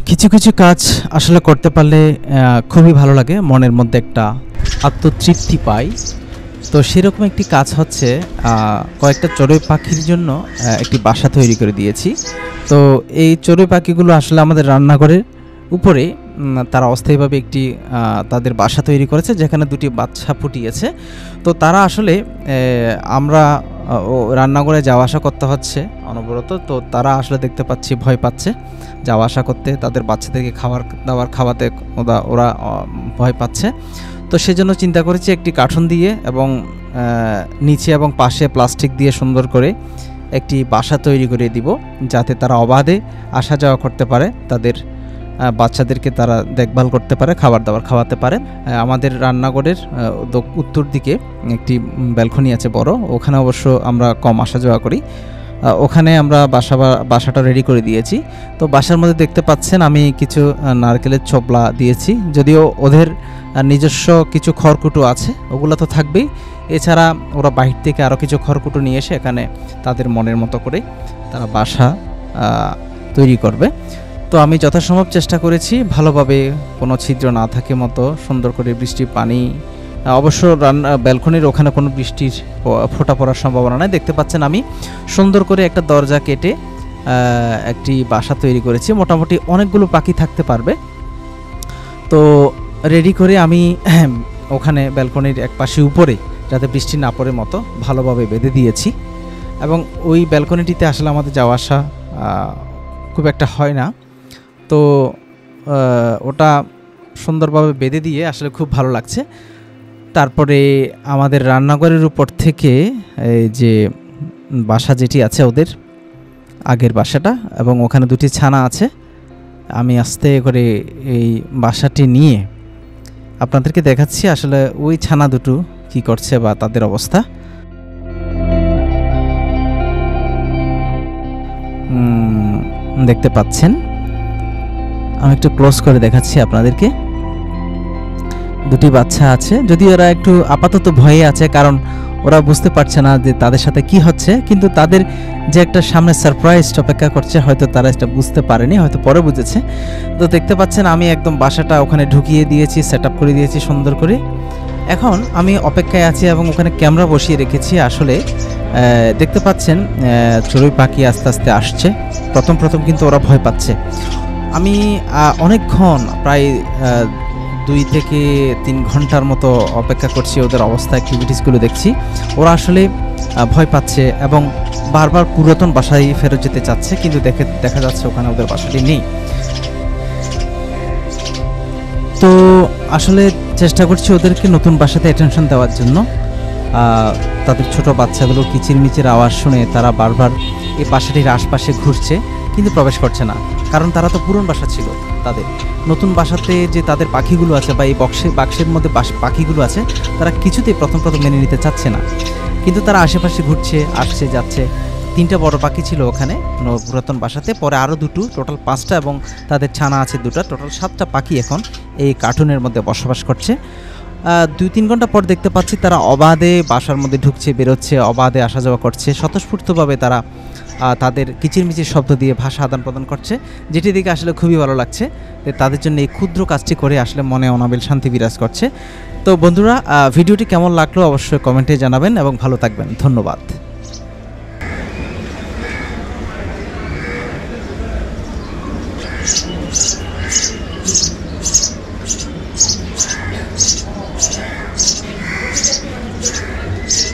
কিছু কিছু কাজ আসলে করতে পারলে খুবই ভালো লাগে, মনের মধ্যে একটা আত্মতৃপ্তি পাই। তো সেরকম একটি কাজ হচ্ছে কয়েকটা চড়ুই পাখির জন্য একটি বাসা তৈরি করে দিয়েছি। তো এই চড়ুই পাখিগুলো আসলে আমাদের রান্নাঘরের উপরে তারা অস্থায়ীভাবে একটি তাদের বাসা তৈরি করেছে, যেখানে দুটি বাচ্চা ফুটিয়েছে। তো তারা আসলে আমরা রান্নাঘরে যাওয়া আসা করতে হচ্ছে অনবরত। তো তারা আসলে দেখতে পাচ্ছি ভয় পাচ্ছে যাওয়া আসা করতে, তাদের বাচ্চাদেরকে খাবার দাবার খাওয়াতে ওরা ভয় পাচ্ছে। তো সেজন্য চিন্তা করেছি একটি কার্টুন দিয়ে এবং নিচে এবং পাশে প্লাস্টিক দিয়ে সুন্দর করে একটি বাসা তৈরি করে দিব, যাতে তারা অবাধে আসা যাওয়া করতে পারে, তাদের বাচ্চাদেরকে তারা দেখভাল করতে পারে, খাবার দাবার খাওয়াতে পারে। আমাদের রান্নাঘরের উত্তর দিকে একটি ব্যালকনি আছে বড়, ওখানে অবশ্য আমরা কম আসা যাওয়া করি। ওখানে আমরা বাসাটা রেডি করে দিয়েছি। তো বাসার মধ্যে দেখতে পাচ্ছেন আমি কিছু নারকেলের ছোবলা দিয়েছি, যদিও ওদের নিজস্ব কিছু খড়কুটো আছে, ওগুলো তো থাকবেই। এছাড়া ওরা বাহির থেকে আরও কিছু খড়কুটো নিয়ে এসে এখানে তাদের মনের মতো করে তারা বাসা তৈরি করবে। তো আমি যথাসম্ভব চেষ্টা করেছি ভালোভাবে, কোনো ছিদ্র না থাকে মতো সুন্দর করে বৃষ্টির পানি, অবশ্য ব্যালকনির ওখানে কোনো বৃষ্টির ফোঁটা পড়ার সম্ভাবনা নেই। দেখতে পাচ্ছেন আমি সুন্দর করে একটা দরজা কেটে একটি বাসা তৈরি করেছি, মোটামুটি অনেকগুলো পাখি থাকতে পারবে। তো রেডি করে আমি ওখানে ব্যালকনির এক পাশে উপরে, যাতে বৃষ্টি না পড়ে মতো ভালোভাবে বেঁধে দিয়েছি। এবং ওই ব্যালকনিটিতে আসলে আমাদের যাওয়া আসা খুব একটা হয় না, তো ওটা সুন্দরভাবে বেঁধে দিয়ে আসলে খুব ভালো লাগছে। তারপরে আমাদের রান্নাঘরের উপর থেকে এই যে বাসা যেটি আছে ওদের আগের বাসাটা, এবং ওখানে দুটি ছানা আছে, আমি আস্তে করে এই বাসাটি নিয়ে আপনাদেরকে দেখাচ্ছি আসলে ওই ছানা দুটো কি করছে বা তাদের অবস্থা। দেখতে পাচ্ছেন, আমি একটু ক্লোজ করে দেখাচ্ছি আপনাদেরকে। দুটি বাচ্চা আছে, যদি ওরা একটু আপাতত ভয়ে আছে, কারণ ওরা বুঝতে পারছে না যে তাদের সাথে কি হচ্ছে, কিন্তু তাদের যে একটা সামনে সারপ্রাইজ অপেক্ষা করছে, হয়তো তারা এটা বুঝতে পারেনি, হয়তো পরে বুঝেছে। তো দেখতে পাচ্ছেন আমি একদম বাসাটা ওখানে ঢুকিয়ে দিয়েছি, সেট আপ করে দিয়েছি সুন্দর করে। এখন আমি অপেক্ষায় আছি এবং ওখানে ক্যামেরা বসিয়ে রেখেছি। আসলে দেখতে পাচ্ছেন চড়ুই পাখি আস্তে আস্তে আসছে। প্রথম কিন্তু ওরা ভয় পাচ্ছে। আমি অনেকক্ষণ প্রায় 2 থেকে 3 ঘন্টার মতো অপেক্ষা করছি, ওদের অবস্থা অ্যাক্টিভিটিসগুলো দেখছি। ওরা আসলে ভয় পাচ্ছে এবং বারবার পুরাতন বাসায় ফেরত যেতে চাচ্ছে, কিন্তু দেখা যাচ্ছে ওখানে ওদের বাসাটি নেই। তো আসলে চেষ্টা করছি ওদেরকে নতুন বাসাতে অ্যাটেনশন দেওয়ার জন্য। তাদের ছোট বাচ্চাগুলো কিচিরমিচির আওয়াজ শুনে তারা বারবার এই বাসাটির আশপাশে ঘুরছে, কিন্তু প্রবেশ করছে না, কারণ তারা তো পুরনো বাসা ছিল। তাদের নতুন বাসাতে যে তাদের পাখিগুলো আছে বা এই বাক্সের মধ্যে পাখিগুলো আছে, তারা কিছুতেই প্রথম মেনে নিতে চাচ্ছে না। কিন্তু তারা আশেপাশে ঘুরছে, আসছে যাচ্ছে। 3টা বড় পাখি ছিল ওখানে পুরাতন বাসাতে, পরে আরও 2টো, টোটাল 5টা, এবং তাদের ছানা আছে 2টা, টোটাল 7টা পাখি এখন এই কার্টুনের মধ্যে বসবাস করছে। 2-3 ঘন্টা পর দেখতে পাচ্ছি তারা অবাধে বাসার মধ্যে ঢুকছে, বেরোচ্ছে, অবাধে আসা যাওয়া করছে। স্বতঃস্ফূর্তভাবে তারা তাদের কিচিরমিচির শব্দ দিয়ে ভাষা আদান প্রদান করছে, যেটি দেখে আসলে খুবই ভালো লাগছে। তাদের জন্য এই ক্ষুদ্র কাজটি করে আসলে মনে অনাবিল শান্তি বিরাজ করছে। তো বন্ধুরা, ভিডিওটি কেমন লাগলো অবশ্যই কমেন্টে জানাবেন এবং ভালো থাকবেন। ধন্যবাদ।